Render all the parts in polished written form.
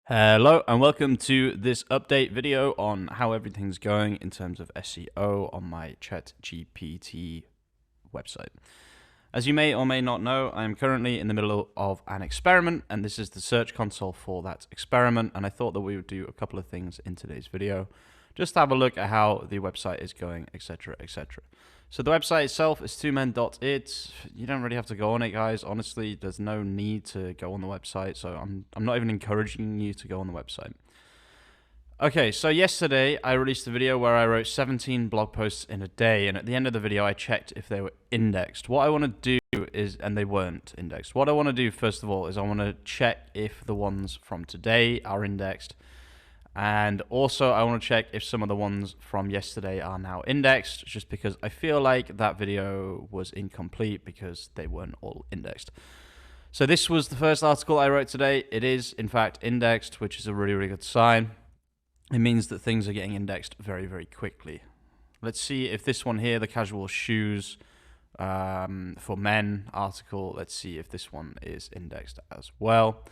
Hello and welcome to this update video on how everything's going in terms of SEO on my ChatGPT website. As you may or may not know, I am currently in the middle of an experiment, and this is the search console for that experiment, and I thought that we would do a couple of things in today's video. Just have a look at how the website is going, etc, etc. So the website itself is twomen.it. You don't really have to go on it, guys. Honestly, there's no need to go on the website, so I'm not even encouraging you to go on the website. Okay, so yesterday I released a video where I wrote 17 blog posts in a day, and at the end of the video I checked if they were indexed. What I want to do is, and they weren't indexed. What I want to do first of all is I want to check if the ones from today are indexed. And also I want to check if some of the ones from yesterday are now indexed, just because I feel like that video was incomplete because they weren't all indexed. So this was the first article I wrote today. It is in fact indexed, which is a really, really good sign. It means that things are getting indexed very, very quickly. Let's see if this one here, the casual shoes for men article, let's see if this one is indexed as well.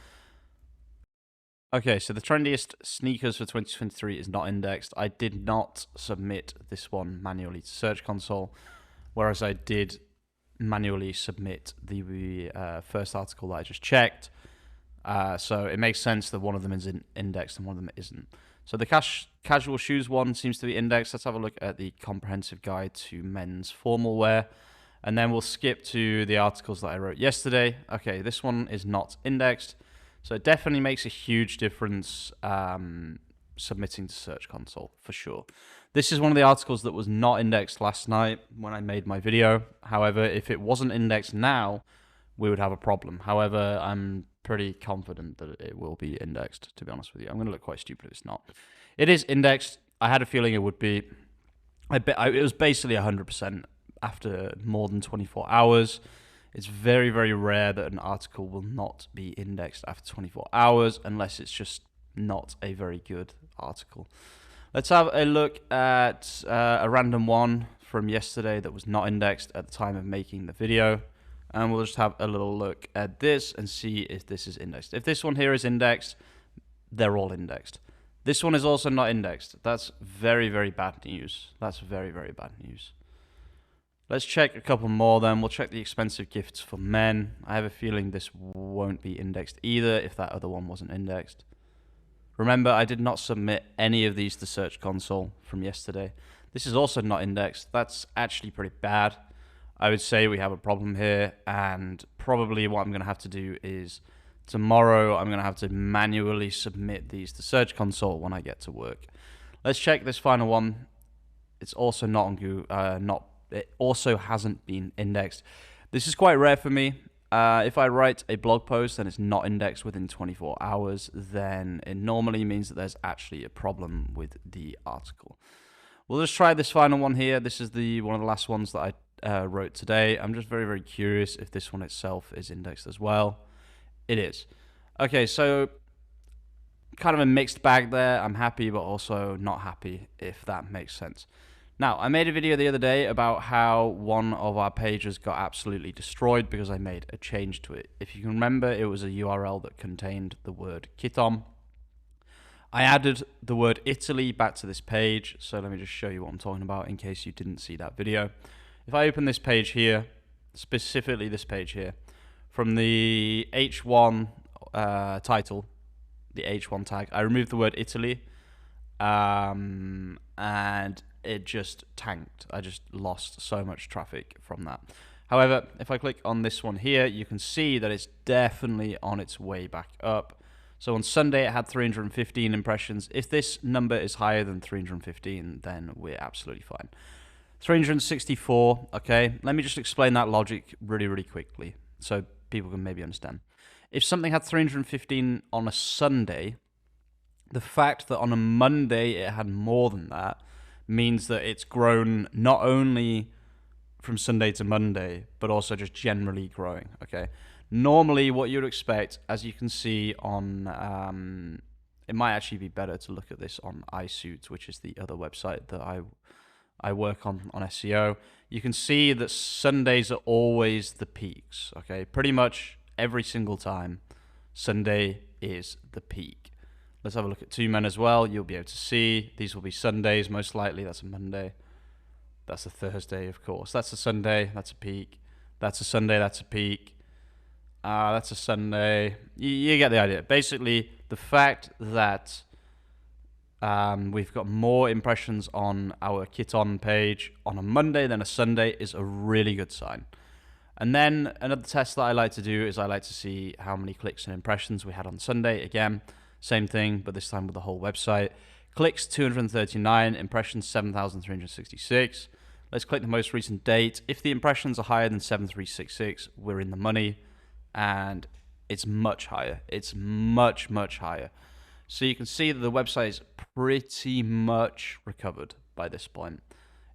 Okay, so the trendiest sneakers for 2023 is not indexed. I did not submit this one manually to Search Console, whereas I did manually submit the first article that I just checked. So it makes sense that one of them is indexed and one of them isn't. So the casual shoes one seems to be indexed. Let's have a look at the comprehensive guide to men's formal wear. And then we'll skip to the articles that I wrote yesterday. Okay, this one is not indexed. So it definitely makes a huge difference submitting to Search Console, for sure. This is one of the articles that was not indexed last night when I made my video. However, if it wasn't indexed now, we would have a problem. However, I'm pretty confident that it will be indexed, to be honest with you. I'm going to look quite stupid if it's not. It is indexed. I had a feeling it would be. It was basically 100% after more than 24 hours. It's very, very rare that an article will not be indexed after 24 hours unless it's just not a very good article. Let's have a look at a random one from yesterday that was not indexed at the time of making the video. And we'll just have a little look at this and see if this is indexed. If this one here is indexed, they're all indexed. This one is also not indexed. That's very, very bad news. That's very, very bad news. Let's check a couple more then. We'll check the expensive gifts for men. I have a feeling this won't be indexed either if that other one wasn't indexed. Remember, I did not submit any of these to Search Console from yesterday. This is also not indexed. That's actually pretty bad. I would say we have a problem here, and probably what I'm going to have to do is tomorrow I'm going to have to manually submit these to Search Console when I get to work. Let's check this final one. It's also not on Google, it also hasn't been indexed. This is quite rare for me. If I write a blog post and it's not indexed within 24 hours, then it normally means that there's actually a problem with the article. We'll just try this final one here. This is one of the last ones that I wrote today. I'm just very, very curious if this one itself is indexed as well. It is. Okay, so kind of a mixed bag there. I'm happy, but also not happy, if that makes sense. Now, I made a video the other day about how one of our pages got absolutely destroyed because I made a change to it. If you can remember, it was a URL that contained the word Kitom. I added the word Italy back to this page, so let me just show you what I'm talking about in case you didn't see that video. If I open this page here, specifically this page here, from the H1 title, the H1 tag, I removed the word Italy, and it just tanked. I just lost so much traffic from that. However, if I click on this one here, you can see that it's definitely on its way back up. So on Sunday, it had 315 impressions. If this number is higher than 315, then we're absolutely fine. 364, okay? Let me just explain that logic really, really quickly so people can maybe understand. If something had 315 on a Sunday, the fact that on a Monday it had more than that means that it's grown not only from Sunday to Monday, but also just generally growing, okay? Normally, what you'd expect, as you can see on, it might actually be better to look at this on iSuit, which is the other website that I work on SEO. You can see that Sundays are always the peaks, okay? Pretty much every single time, Sunday is the peak. Let's have a look at 2 Men as well. You'll be able to see these will be Sundays, most likely. That's a Monday. That's a Thursday, of course. That's a Sunday. That's a peak. That's a Sunday. That's a peak. That's a Sunday. You get the idea. Basically, the fact that we've got more impressions on our Kit On page on a Monday than a Sunday is a really good sign. And then another test that I like to do is I like to see how many clicks and impressions we had on Sunday. Again, same thing, but this time with the whole website. Clicks 239, impressions 7,366. Let's click the most recent date. If the impressions are higher than 7,366, we're in the money, and it's much higher. It's much, much higher. So you can see that the website is pretty much recovered by this point.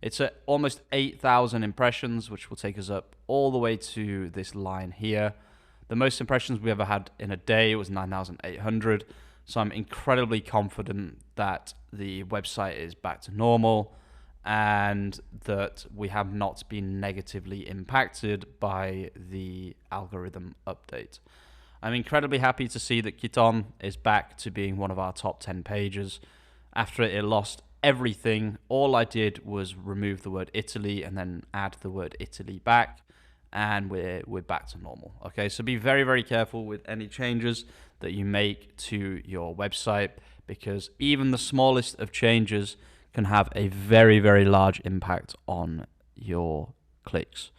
It's at almost 8,000 impressions, which will take us up all the way to this line here. The most impressions we ever had in a day was 9,800. So I'm incredibly confident that the website is back to normal and that we have not been negatively impacted by the algorithm update. I'm incredibly happy to see that Kit On is back to being one of our top 10 pages. After it lost everything, all I did was remove the word Italy and then add the word Italy back, and we're back to normal. Okay, so be very, very careful with any changes that you make to your website, because even the smallest of changes can have a very, very large impact on your clicks.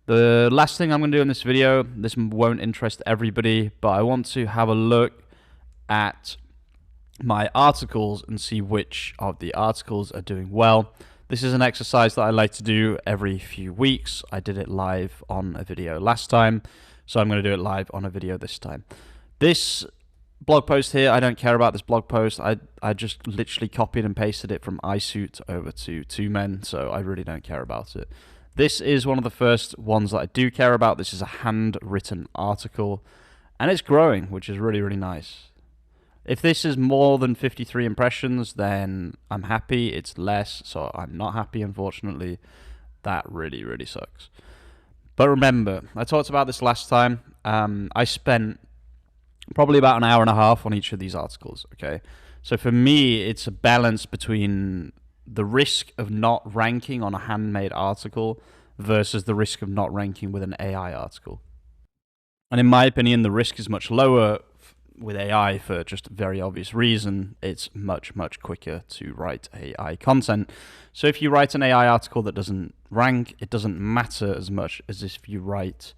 The last thing I'm going to do in this video, this won't interest everybody, but I want to have a look at my articles and see which of the articles are doing well. This is an exercise that I like to do every few weeks. I did it live on a video last time, so I'm going to do it live on a video this time. This blog post here, I don't care about this blog post. I just literally copied and pasted it from iSuit over to 2 Men, so I really don't care about it. This is one of the first ones that I do care about. This is a handwritten article, and it's growing, which is really, really nice. If this is more than 53 impressions, then I'm happy. It's less, so I'm not happy, unfortunately. That really, really sucks. But remember, I talked about this last time. I spent probably about an hour and a half on each of these articles, okay? So for me, it's a balance between the risk of not ranking on a handmade article versus the risk of not ranking with an AI article. And in my opinion, the risk is much lower with AI for just a very obvious reason. It's much, much quicker to write AI content. So if you write an AI article that doesn't rank, it doesn't matter as much as if you write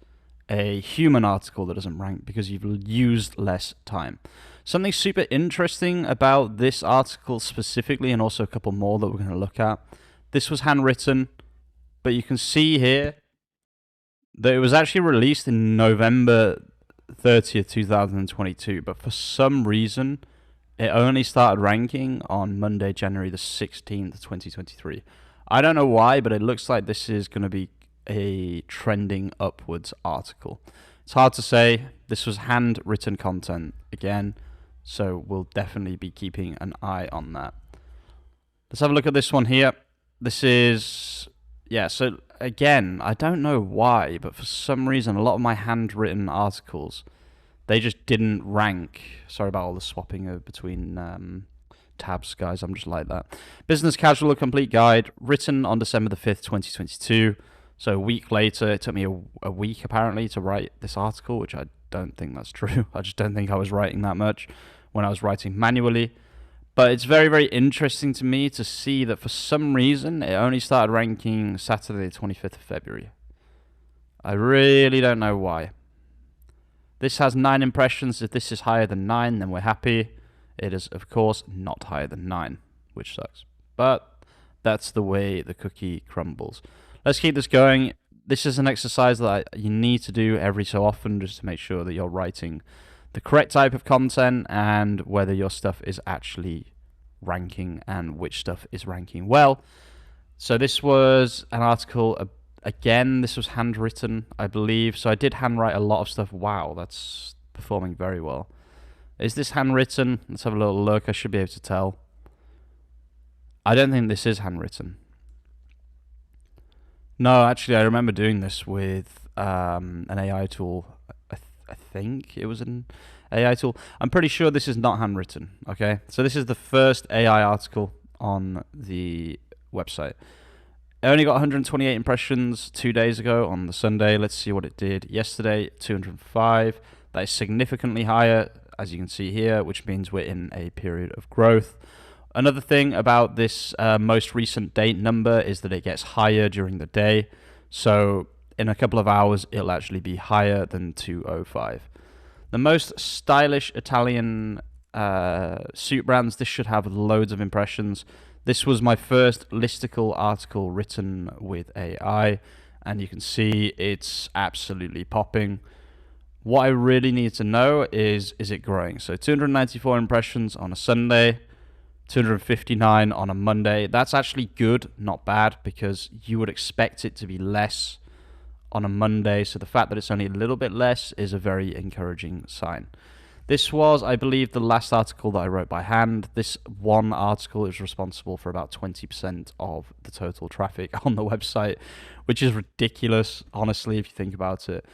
a human article that doesn't rank, because you've used less time. Something super interesting about this article specifically, and also a couple more that we're going to look at. This was handwritten, but you can see here that it was actually released in November 30th, 2022, but for some reason it only started ranking on Monday, January the 16th, 2023. I don't know why, but it looks like this is going to be a trending upwards article. It's hard to say. This was handwritten content again, so we'll definitely be keeping an eye on that. Let's have a look at this one here. This is, yeah, so again, I don't know why, but for some reason, a lot of my handwritten articles, they just didn't rank. Sorry about all the swapping between tabs, guys. I'm just like that. Business Casual, a complete guide, written on December the 5th, 2022. So a week later, it took me a week apparently to write this article, which I don't think that's true. I just don't think I was writing that much when I was writing manually. But it's very, very interesting to me to see that for some reason, it only started ranking Saturday, the 25th of February. I really don't know why. This has 9 impressions. If this is higher than 9, then we're happy. It is, of course, not higher than 9, which sucks. But that's the way the cookie crumbles. Let's keep this going. This is an exercise that you need to do every so often, just to make sure that you're writing the correct type of content and whether your stuff is actually ranking and which stuff is ranking well. So this was an article, again, this was handwritten, I believe. So I did handwrite a lot of stuff. Wow, that's performing very well. Is this handwritten? Let's have a little look. I should be able to tell. I don't think this is handwritten. No, actually, I remember doing this with an AI tool. I think it was an AI tool. I'm pretty sure this is not handwritten, okay? So this is the first AI article on the website. It only got 128 impressions 2 days ago on the Sunday. Let's see what it did yesterday, 205. That is significantly higher, as you can see here, which means we're in a period of growth. Another thing about this most recent date number is that it gets higher during the day. So in a couple of hours, it'll actually be higher than 205. The most stylish Italian suit brands, this should have loads of impressions. This was my first listicle article written with AI, and you can see it's absolutely popping. What I really need to know is it growing? So 294 impressions on a Sunday, 259 on a Monday. That's actually good, not bad, because you would expect it to be less on a Monday. So the fact that it's only a little bit less is a very encouraging sign. This was, I believe, the last article that I wrote by hand. This one article is responsible for about 20% of the total traffic on the website, which is ridiculous, honestly, if you think about it.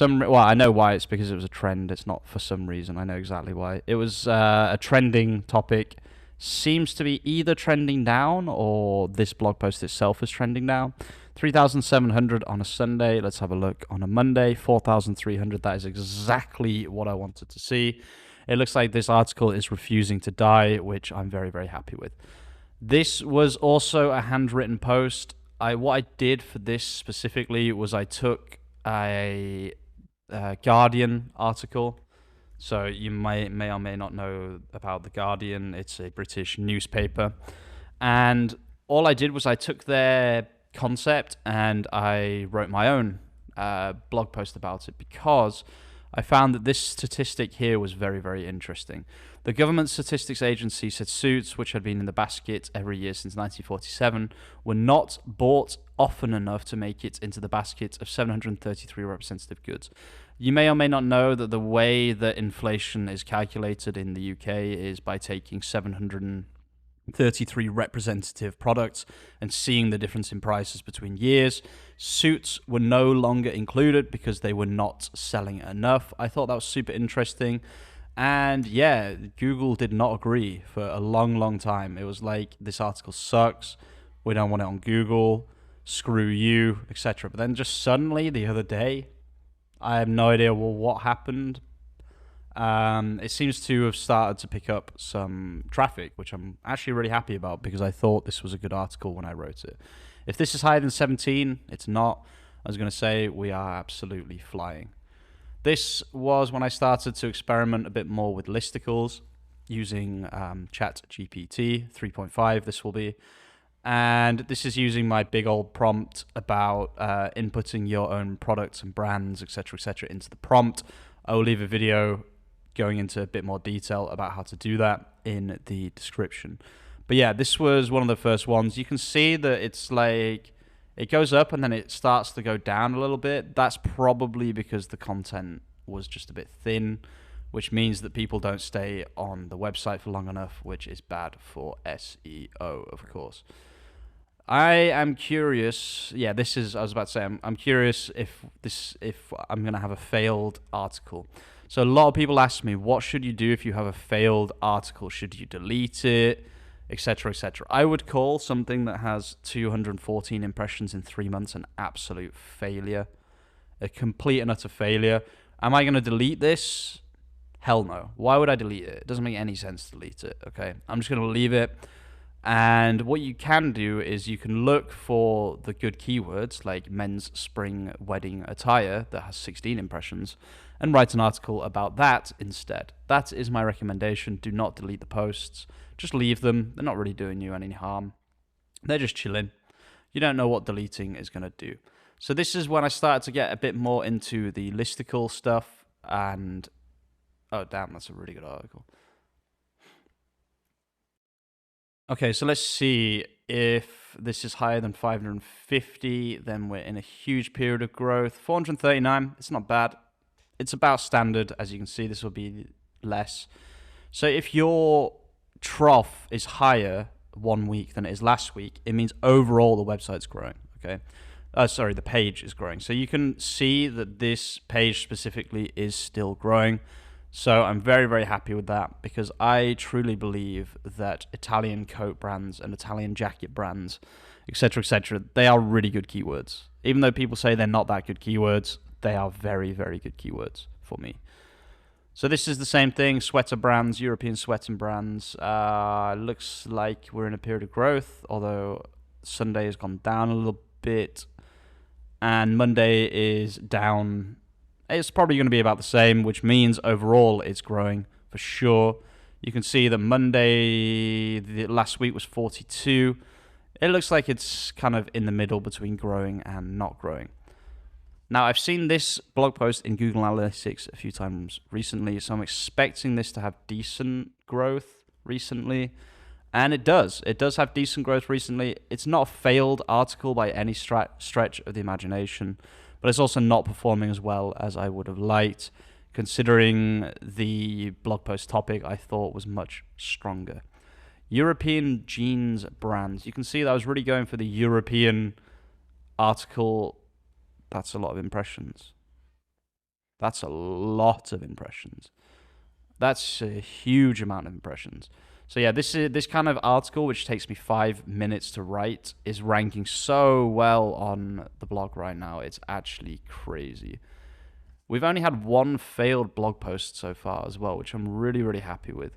Well, I know why. It's because it was a trend. It's not for some reason. I know exactly why. It was a trending topic. Seems to be either trending down or this blog post itself is trending down. 3,700 on a Sunday. Let's have a look on a Monday. 4,300. That is exactly what I wanted to see. It looks like this article is refusing to die, which I'm very, very happy with. This was also a handwritten post. What I did for this specifically was I took a Guardian article. So you may or may not know about The Guardian. It's a British newspaper. And all I did was I took their concept and I wrote my own blog post about it, because I found that this statistic here was very, very interesting. The Government Statistics Agency said suits, which had been in the basket every year since 1947, were not bought often enough to make it into the basket of 733 representative goods. You may or may not know that the way that inflation is calculated in the UK is by taking 733 representative products and seeing the difference in prices between years. Suits were no longer included because they were not selling enough. I thought that was super interesting. And yeah, Google did not agree for a long, long time. It was like, this article sucks. We don't want it on Google. Screw you, etc. But then just suddenly the other day, I have no idea what happened. It seems to have started to pick up some traffic, which I'm actually really happy about, because I thought this was a good article when I wrote it. If this is higher than 17, it's not. I was going to say we are absolutely flying. This was when I started to experiment a bit more with listicles using ChatGPT 3.5, this will be. And this is using my big old prompt about inputting your own products and brands, etc., into the prompt. I will leave a video going into a bit more detail about how to do that in the description. But yeah, this was one of the first ones. You can see that it's like, it goes up and then it starts to go down a little bit. That's probably because the content was just a bit thin, which means that people don't stay on the website for long enough, which is bad for SEO, of course. I am curious. Yeah, this is, I was about to say, I'm curious if I'm going to have a failed article. So a lot of people ask me, what should you do if you have a failed article? Should you delete it, etc., etc.? I would call something that has 214 impressions in 3 months an absolute failure, a complete and utter failure. Am I going to delete this? Hell no. Why would I delete it? It doesn't make any sense to delete it, okay? I'm just going to leave it. And what you can do is you can look for the good keywords like men's spring wedding attire that has 16 impressions and write an article about that instead. That is my recommendation. Do not delete the posts. Just leave them. They're not really doing you any harm. They're just chilling. You don't know what deleting is going to do. So this is when I started to get a bit more into the listicle stuff. And oh damn, that's a really good article. Okay, so let's see if this is higher than 550, then we're in a huge period of growth. 439, it's not bad. It's about standard. As you can see, this will be less. So if your trough is higher 1 week than it is last week, it means overall the website's growing, okay? The page is growing. So you can see that this page specifically is still growing. So I'm very, very happy with that because I truly believe that Italian coat brands and Italian jacket brands, etc., they are really good keywords. Even though people say they're not that good keywords, they are very, very good keywords for me. So this is the same thing, sweater brands, European sweater brands. Looks like we're in a period of growth, although Sunday has gone down a little bit, and Monday is down. It's probably going to be about the same, which means overall it's growing for sure. You can see that Monday, last week was 42. It looks like it's kind of in the middle between growing and not growing. Now, I've seen this blog post in Google Analytics a few times recently, so I'm expecting this to have decent growth recently. And it does. It does have decent growth recently. It's not a failed article by any stretch of the imagination, but it's also not performing as well as I would have liked, considering the blog post topic I thought was much stronger. European jeans brands. You can see that I was really going for the European article. That's a lot of impressions. That's a lot of impressions. That's a huge amount of impressions. So yeah, this kind of article, which takes me 5 minutes to write, is ranking so well on the blog right now. It's actually crazy. We've only had one failed blog post so far as well, which I'm really, really happy with.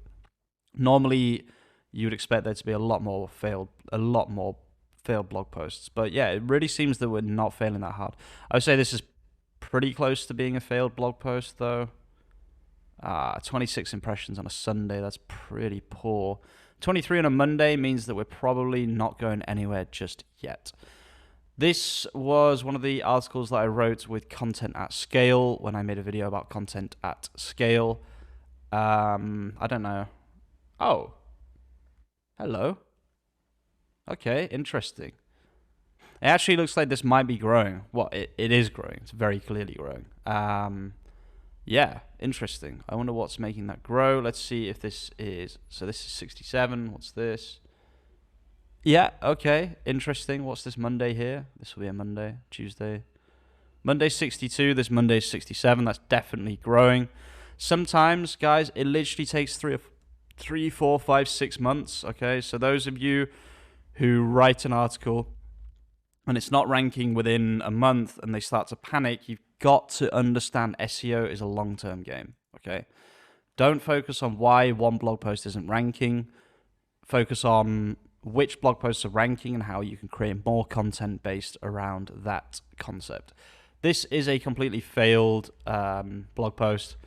Normally, you would expect there to be a lot more failed blog posts. But yeah, it really seems that we're not failing that hard. I would say this is pretty close to being a failed blog post, though. 26 impressions on a Sunday, that's pretty poor. 23 on a Monday means that we're probably not going anywhere just yet. This was one of the articles that I wrote with content at scale when I made a video about content at scale. I don't know. Oh. Hello. Okay, interesting. It actually looks like this might be growing. Well, it is growing. It's very clearly growing. Yeah, interesting. I wonder what's making that grow. Let's see if this is... So this is 67. What's this? Yeah, okay. Interesting. What's this Monday here? This will be a Monday, Tuesday. Monday 62. This Monday is 67. That's definitely growing. Sometimes, guys, it literally takes 3, 4, 5, 6 months. Okay, so those of you who write an article and it's not ranking within a month and they start to panic, you've got to understand SEO is a long-term game, okay? Don't focus on why one blog post isn't ranking. Focus on which blog posts are ranking and how you can create more content based around that concept. This is a completely failed blog post.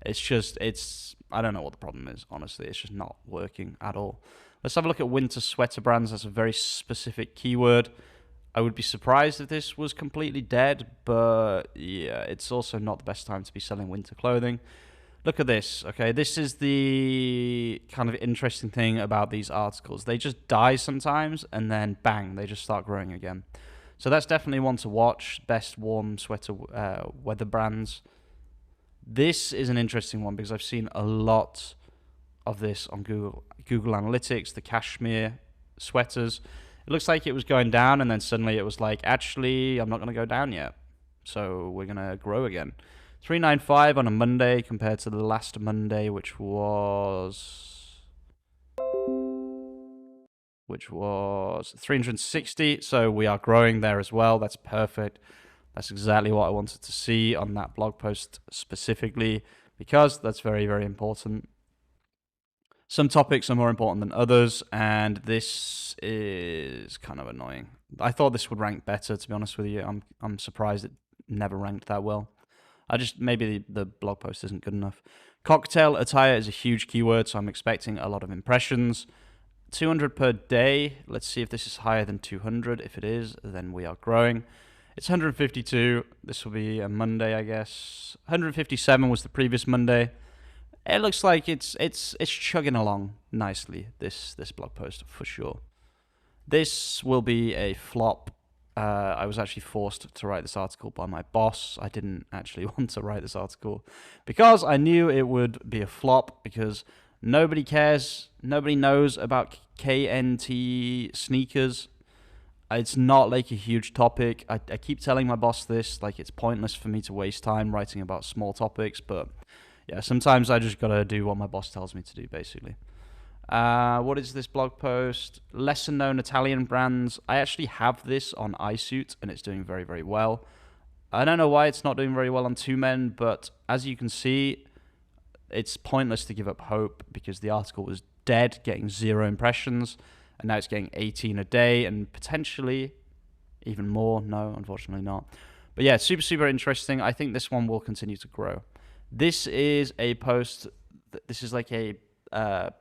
I don't know what the problem is, honestly. It's just not working at all. Let's have a look at winter sweater brands. That's a very specific keyword. I would be surprised if this was completely dead, but yeah, it's also not the best time to be selling winter clothing. Look at this, okay? This is the kind of interesting thing about these articles. They just die sometimes, and then bang, they just start growing again. So that's definitely one to watch. Best warm sweater weather brands. This is an interesting one because I've seen a lot of this on Google Analytics, the cashmere sweaters. It looks like it was going down, and then suddenly it was like, actually, I'm not going to go down yet. So we're going to grow again. 395 on a Monday compared to the last Monday, which was 360. So we are growing there as well. That's perfect. That's exactly what I wanted to see on that blog post specifically, because that's very, very important. Some topics are more important than others, and this is kind of annoying. I thought this would rank better, to be honest with you. I'm surprised it never ranked that well. Maybe the blog post isn't good enough. Cocktail attire is a huge keyword, so I'm expecting a lot of impressions. 200 per day. Let's see if this is higher than 200. If it is, then we are growing. It's 152. This will be a Monday, I guess. 157 was the previous Monday. It looks like it's chugging along nicely, this blog post, for sure. This will be a flop. I was actually forced to write this article by my boss. I didn't actually want to write this article because I knew it would be a flop, because nobody cares. Nobody knows about KNT sneakers. It's not like a huge topic. I keep telling my boss this, like it's pointless for me to waste time writing about small topics, but Yeah, sometimes I just gotta do what my boss tells me to do, basically. What is this blog post? Lesser known Italian brands. I actually have this on iSuit and it's doing very, very well. I don't know why it's not doing very well on Two Men, but as you can see, it's pointless to give up hope because the article was dead, getting 0 impressions, and now it's getting 18 a day and potentially even more. No, unfortunately not. But yeah, super, super interesting. I think this one will continue to grow. This is a post, this is like a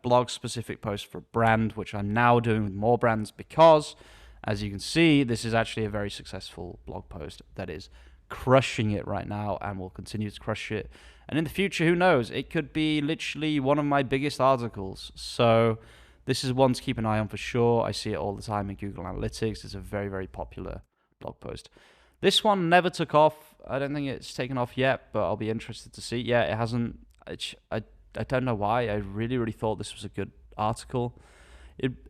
blog specific post for a brand, which I'm now doing with more brands because, as you can see, this is actually a very successful blog post that is crushing it right now and will continue to crush it. And in the future, who knows? It could be literally one of my biggest articles. So this is one to keep an eye on for sure. I see it all the time in Google Analytics. It's a very, very popular blog post. This one never took off. I don't think it's taken off yet, but I'll be interested to see. Yeah, it hasn't. I don't know why. I really, really thought this was a good article.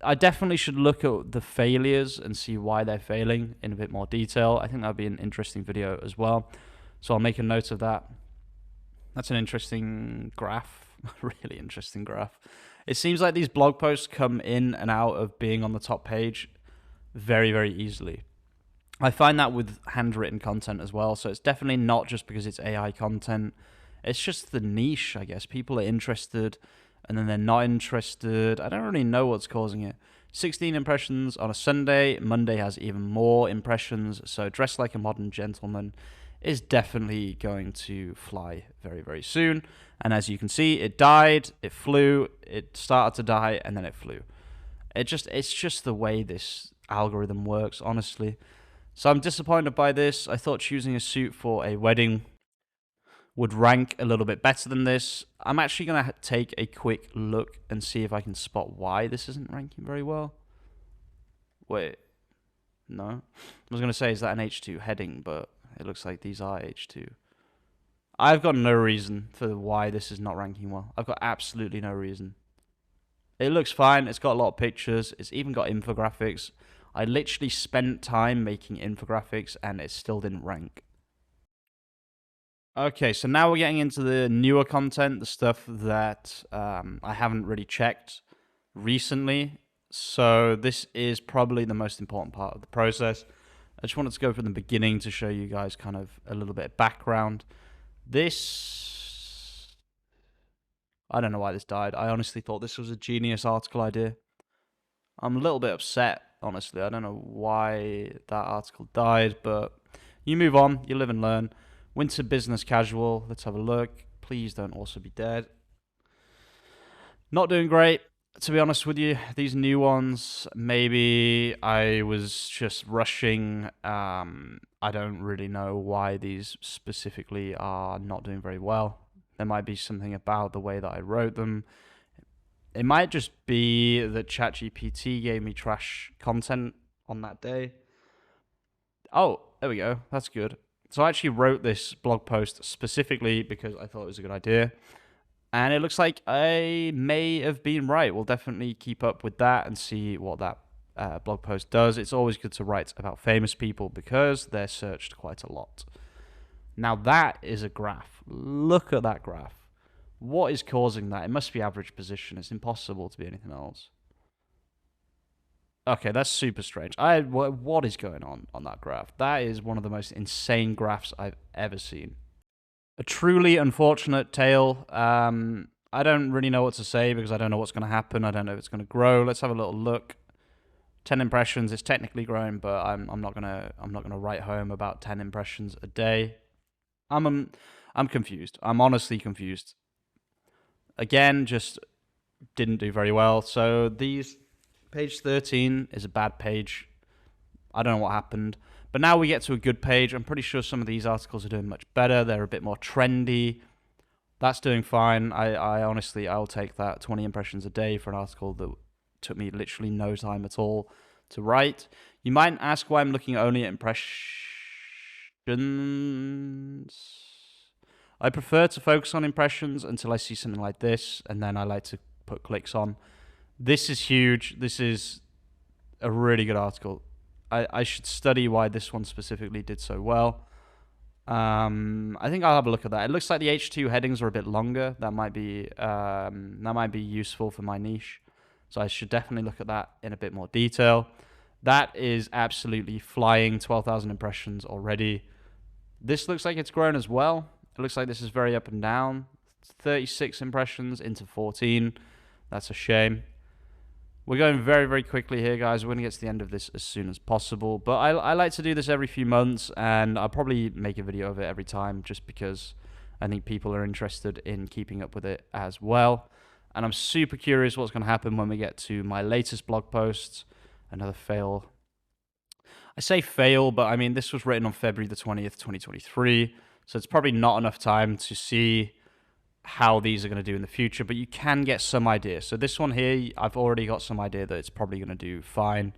I definitely should look at the failures and see why they're failing in a bit more detail. I think that would be an interesting video as well. So I'll make a note of that. That's an interesting graph. Really interesting graph. It seems like these blog posts come in and out of being on the top page very, very easily. I find that with handwritten content as well. So it's definitely not just because it's AI content. It's just the niche, I guess. People are interested and then they're not interested. I don't really know what's causing it. 16 impressions on a Sunday. Monday has even more impressions. So Dress Like a Modern Gentleman is definitely going to fly very, very soon. And as you can see, it died, it flew, it started to die, and then it flew. It's just the way this algorithm works, honestly. So I'm disappointed by this. I thought choosing a suit for a wedding would rank a little bit better than this. I'm actually going to take a quick look and see if I can spot why this isn't ranking very well. Wait, no. I was going to say, is that an H2 heading, but it looks like these are H2. I've got no reason for why this is not ranking well. I've got absolutely no reason. It looks fine. It's got a lot of pictures. It's even got infographics. I literally spent time making infographics and it still didn't rank. Okay, so now we're getting into the newer content, the stuff that I haven't really checked recently. So this is probably the most important part of the process. I just wanted to go from the beginning to show you guys kind of a little bit of background. This, I don't know why this died. I honestly thought this was a genius article idea. I'm a little bit upset, honestly. I don't know why that article died, but you move on, you live and learn. Winter business casual, let's have a look. Please don't also be dead. Not doing great, to be honest with you. These new ones, maybe I was just rushing. I don't really know why these specifically are not doing very well. There might be something about the way that I wrote them. It might just be that ChatGPT gave me trash content on that day. Oh, there we go. That's good. So I actually wrote this blog post specifically because I thought it was a good idea. And it looks like I may have been right. We'll definitely keep up with that and see what that blog post does. It's always good to write about famous people because they're searched quite a lot. Now that is a graph. Look at that graph. What is causing that? It must be average position. It's impossible to be anything else. Okay, that's super strange. What is going on that graph? That is one of the most insane graphs I've ever seen. A truly unfortunate tale. I don't really know what to say because I don't know what's going to happen. I don't know if it's going to grow. Let's have a little look. 10 impressions. It's technically growing, but I'm not gonna write home about 10 impressions a day. I'm confused. I'm honestly confused. Again, just didn't do very well. So these. Page 13 is a bad page. I don't know what happened. But now we get to a good page. I'm pretty sure some of these articles are doing much better. They're a bit more trendy. That's doing fine. I honestly, I'll take that. 20 impressions a day for an article that took me literally no time at all to write. You might ask why I'm looking only at impressions. I prefer to focus on impressions until I see something like this, and then I like to put clicks on. This is huge. This is a really good article. I should study why this one specifically did so well. I think I'll have a look at that. It looks like the H2 headings are a bit longer. That might be useful for my niche. So I should definitely look at that in a bit more detail. That is absolutely flying, 12,000 impressions already. This looks like it's grown as well. It looks like this is very up and down. 36 impressions into 14. That's a shame. We're going very, very quickly here, guys. We're going to get to the end of this as soon as possible. But I like to do this every few months, and I'll probably make a video of it every time just because I think people are interested in keeping up with it as well. And I'm super curious what's going to happen when we get to my latest blog post. Another fail. I say fail, but I mean, this was written on February the 20th, 2023. So it's probably not enough time to see how these are going to do in the future, but you can get some idea. So this one here, I've already got some idea that it's probably going to do fine,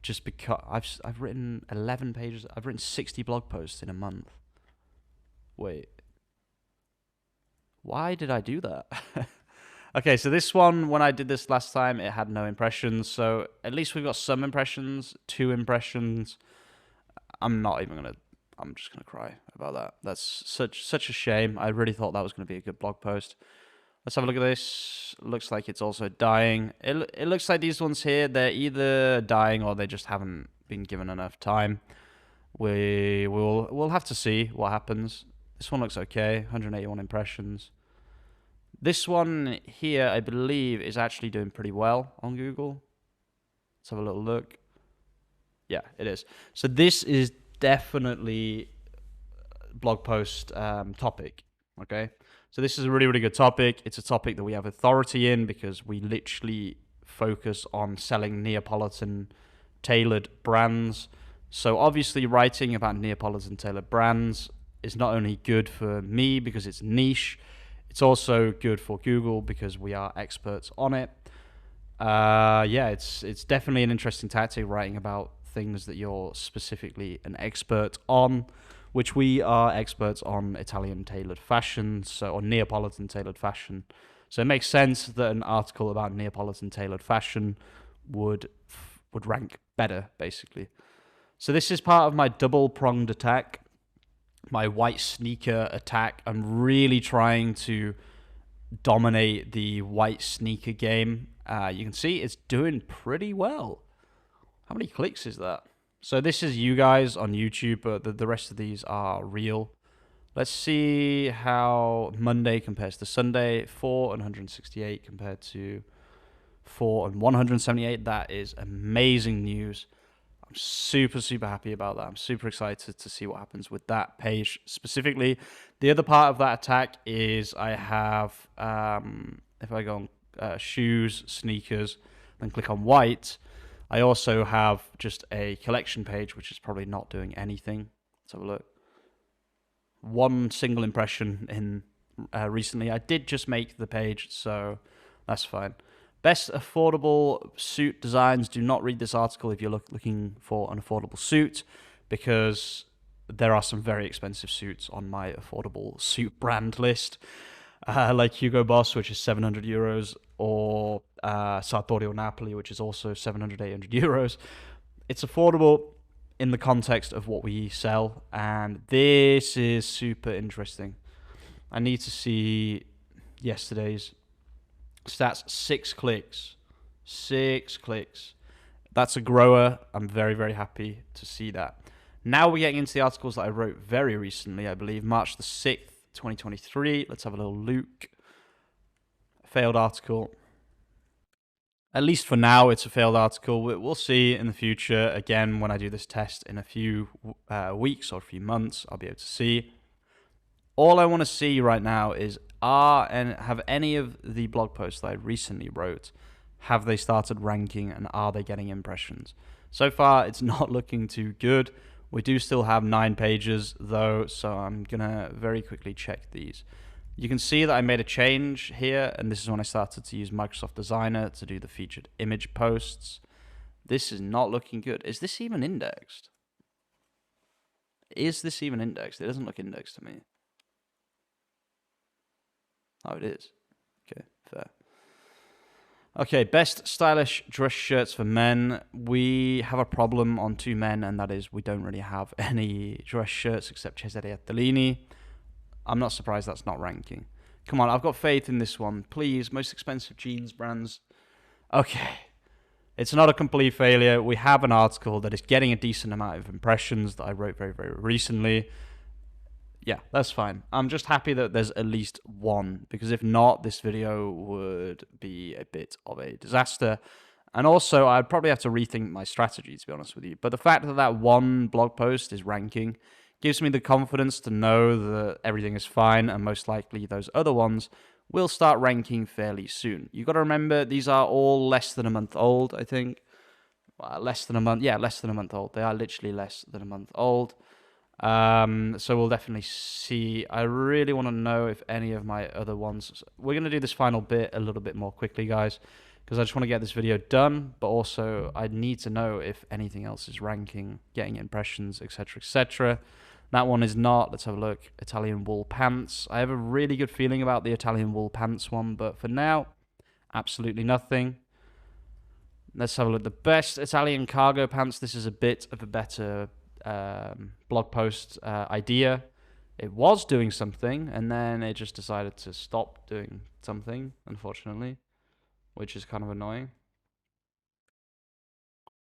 just because I've written 11 pages. I've written 60 blog posts in a month. Wait, why did I do that? Okay, so this one, when I did this last time, it had no impressions. So at least we've got some impressions, 2 impressions. I'm just gonna cry about that. That's such a shame. I really thought that was gonna be a good blog post. Let's have a look at this. Looks like it's also dying. It looks like these ones here, they're either dying or they just haven't been given enough time. We'll have to see what happens. This one looks okay. 181 impressions. This one here, I believe, is actually doing pretty well on Google. Let's have a little look. Yeah, it is. So this is definitely blog post topic. Okay, so this is a really, really good topic. It's a topic that we have authority in because we literally focus on selling Neapolitan tailored brands. So obviously writing about Neapolitan tailored brands is not only good for me because it's niche, it's also good for Google because we are experts on it. Yeah, it's definitely an interesting tactic, writing about things that you're specifically an expert on, which we are experts on Italian tailored fashion, or Neapolitan tailored fashion. So it makes sense that an article about Neapolitan tailored fashion would rank better, basically. So this is part of my double-pronged attack, my white sneaker attack. I'm really trying to dominate the white sneaker game. You can see it's doing pretty well. How many clicks is that? So this is you guys on YouTube, but the rest of these are real. Let's see how Monday compares to Sunday. 4 and 168 compared to 4 and 178. That is amazing news. I'm super, super happy about that. I'm super excited to see what happens with that page specifically. The other part of that attack is I have, if I go on shoes, sneakers, then click on white, I also have just a collection page, which is probably not doing anything. Let's have a look. 1 single impression in recently. I did just make the page, so that's fine. Best affordable suit designs. Do not read this article if you're looking for an affordable suit, because there are some very expensive suits on my affordable suit brand list, like Hugo Boss, which is 700 euros, or Sartorio Napoli, which is also 700, 800 euros. It's affordable in the context of what we sell, and this is super interesting. I need to see yesterday's stats. 6 clicks. 6 clicks. That's a grower. I'm very, very happy to see that. Now we're getting into the articles that I wrote very recently, I believe, March the 6th, 2023. Let's have a little look. Failed article. At least for now, it's a failed article. We'll see in the future. Again, when I do this test in a few weeks or a few months, I'll be able to see. All I want to see right now is have any of the blog posts that I recently wrote, have they started ranking and are they getting impressions? So far, it's not looking too good. We do still have 9 pages though, so I'm gonna very quickly check these. You can see that I made a change here, and this is when I started to use Microsoft Designer to do the featured image posts. This is not looking good. Is this even indexed? Is this even indexed? It doesn't look indexed to me. Oh, it is. Okay, fair. Okay, best stylish dress shirts for men. We have a problem on 2Men, and that is we don't really have any dress shirts except Cesare Attolini. I'm not surprised that's not ranking. Come on, I've got faith in this one. Please, most expensive jeans brands. Okay, it's not a complete failure. We have an article that is getting a decent amount of impressions that I wrote very, very recently. Yeah, that's fine. I'm just happy that there's at least one, because if not, this video would be a bit of a disaster. And also, I'd probably have to rethink my strategy, to be honest with you. But the fact that that one blog post is ranking gives me the confidence to know that everything is fine, and most likely those other ones will start ranking fairly soon. You've got to remember, these are all less than a month old, I think. Less than a month. Yeah, less than a month old. They are literally less than a month old. So we'll definitely see. I really want to know if any of my other ones... We're going to do this final bit a little bit more quickly, guys, because I just want to get this video done, but also I need to know if anything else is ranking, getting impressions, etc., etc. That one is not. Let's have a look. Italian wool pants. I have a really good feeling about the Italian wool pants one, but for now, absolutely nothing. Let's have a look. The best Italian cargo pants. This is a bit of a better blog post idea. It was doing something, and then it just decided to stop doing something, unfortunately, which is kind of annoying.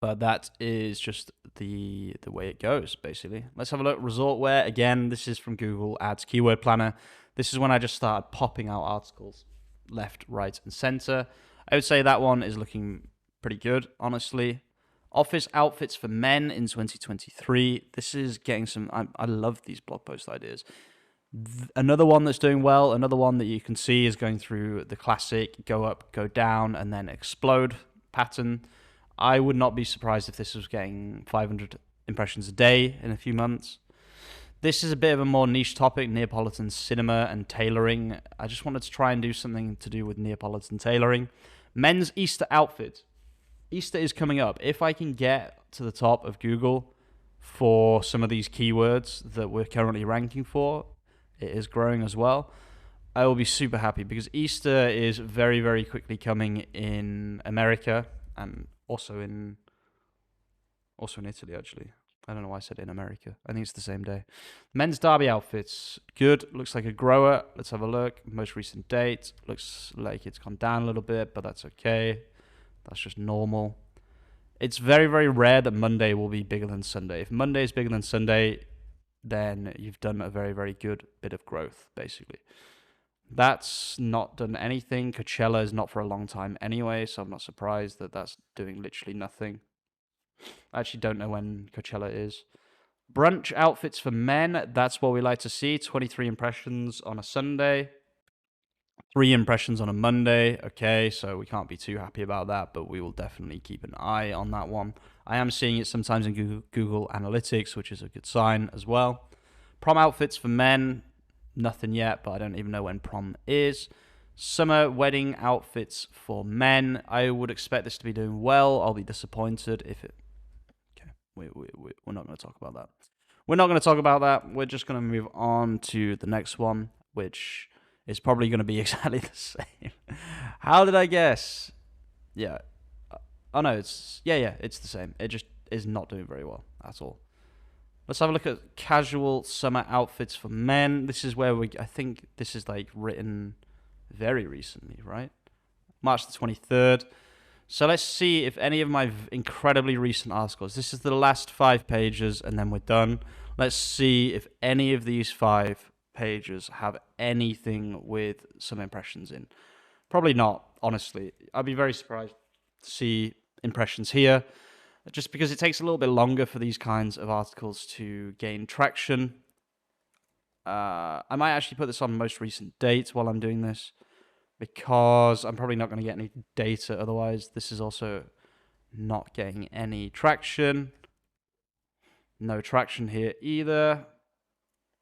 But that is just the way it goes, basically. Let's have a look. Resort wear. Again, this is from Google Ads Keyword Planner. This is when I just started popping out articles left, right, and center. I would say that one is looking pretty good, honestly. Office outfits for men in 2023. This is getting some... I love these blog post ideas. Another one that's doing well, another one that you can see is going through the classic go up, go down, and then explode pattern. I would not be surprised if this was getting 500 impressions a day in a few months. This is a bit of a more niche topic, Neapolitan cinema and tailoring. I just wanted to try and do something to do with Neapolitan tailoring. Men's Easter outfit. Easter is coming up. If I can get to the top of Google for some of these keywords that we're currently ranking for, it is growing as well, I will be super happy, because Easter is very, very quickly coming in America, and also in Italy, actually. I don't know why I said in America. I think it's the same day. Men's derby outfits. Good. Looks like a grower. Let's have a look. Most recent date. Looks like it's gone down a little bit, but that's okay. That's just normal. It's very, very rare that Monday will be bigger than Sunday. If Monday is bigger than Sunday, then you've done a very, very good bit of growth, basically. That's not done anything. Coachella is not for a long time anyway, so I'm not surprised that that's doing literally nothing. I actually don't know when Coachella is. Brunch outfits for men. That's what we like to see. 23 impressions on a Sunday. 3 impressions on a Monday. Okay, so we can't be too happy about that, but we will definitely keep an eye on that one. I am seeing it sometimes in Google Analytics, which is a good sign as well. Prom outfits for men. Nothing yet, but I don't even know when prom is. Summer wedding outfits for men. I would expect this to be doing well. I'll be disappointed if it... Okay, we're not going to talk about that. We're not going to talk about that. We're just going to move on to the next one, which is probably going to be exactly the same. How did I guess? Yeah. Oh, no, it's... Yeah, it's the same. It just is not doing very well at all. Let's have a look at casual summer outfits for men. This is where I think this is like written very recently, right? March the 23rd. So let's see if any of my incredibly recent articles, this is the last 5 pages and then we're done. Let's see if any of these 5 pages have anything with some impressions in. Probably not, honestly. I'd be very surprised to see impressions here, just because it takes a little bit longer for these kinds of articles to gain traction. I might actually put this on most recent date while I'm doing this, because I'm probably not going to get any data otherwise. This is also not getting any traction. No traction here either.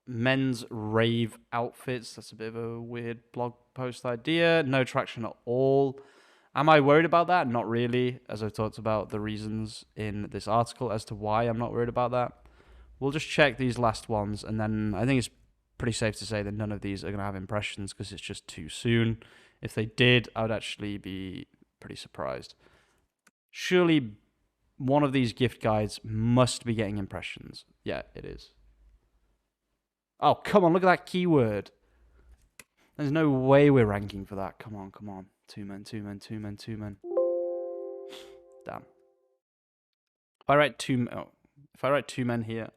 Men's rave outfits. That's a bit of a weird blog post idea. No traction at all. Am I worried about that? Not really, as I've talked about the reasons in this article as to why I'm not worried about that. We'll just check these last ones, and then I think it's pretty safe to say that none of these are going to have impressions because it's just too soon. If they did, I would actually be pretty surprised. Surely one of these gift guides must be getting impressions. Yeah, it is. Oh, come on, look at that keyword. There's no way we're ranking for that. Come on, come on. Two men. Damn. If I write two men here,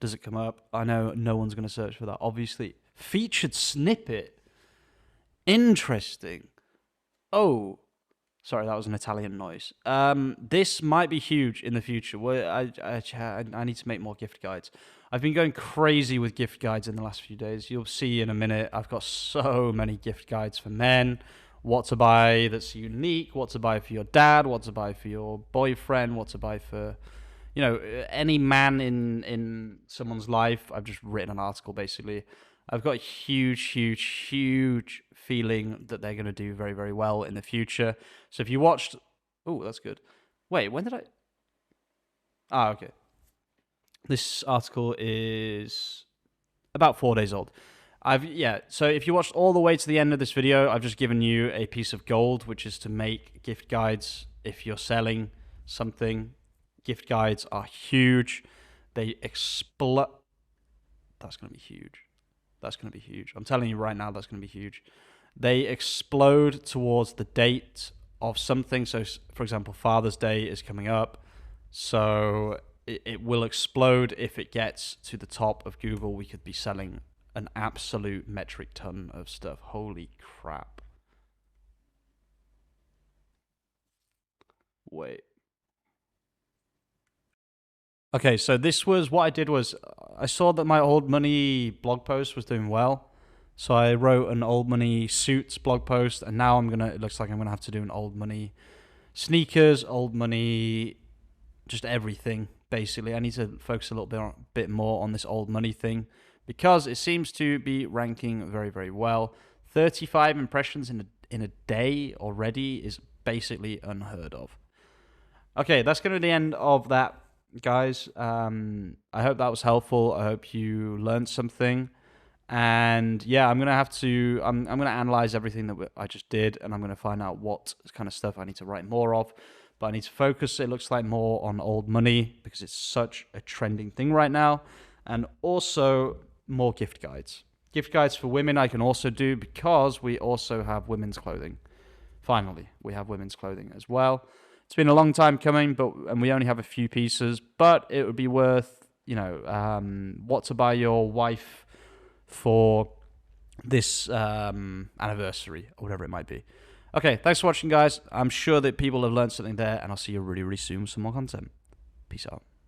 does it come up? I know no one's going to search for that. Obviously, featured snippet. Interesting. Oh, sorry, that was an Italian noise. This might be huge in the future. I need to make more gift guides. I've been going crazy with gift guides in the last few days. You'll see in a minute. I've got so many gift guides for men. What to buy that's unique. What to buy for your dad. What to buy for your boyfriend. What to buy for, any man in someone's life. I've just written an article basically. I've got a huge feeling that they're going to do very, very well in the future. So if you watched... Oh, that's good. Wait, when did I... okay. This article is about 4 days old. So if you watched all the way to the end of this video, I've just given you a piece of gold, which is to make gift guides if you're selling something. Gift guides are huge. They explode. That's going to be huge. That's going to be huge. I'm telling you right now, that's going to be huge. They explode towards the date of something. So, for example, Father's Day is coming up. So it will explode if it gets to the top of Google. We could be selling an absolute metric ton of stuff. Holy crap. Wait. Okay, so this was what I did was I saw that my old money blog post was doing well. So I wrote an old money suits blog post, and now it looks like I'm gonna have to do an old money sneakers, old money, just everything basically. I need to focus a little bit more on this old money thing because it seems to be ranking very, very well. 35 impressions in a day already is basically unheard of. Okay, that's gonna be the end of that, guys. I hope that was helpful. I hope you learned something. And yeah, I'm gonna analyze everything that I just did, and I'm gonna find out what kind of stuff I need to write more of. But I need to focus, it looks like, more on old money because it's such a trending thing right now, and also more gift guides. Gift guides for women I can also do because we also have women's clothing. Finally, we have women's clothing as well. It's been a long time coming, and we only have a few pieces, but it would be worth, what to buy your wife for this anniversary or whatever it might be. Okay, thanks for watching, guys. I'm sure that people have learned something there, and I'll see you really, really soon with some more content. Peace out.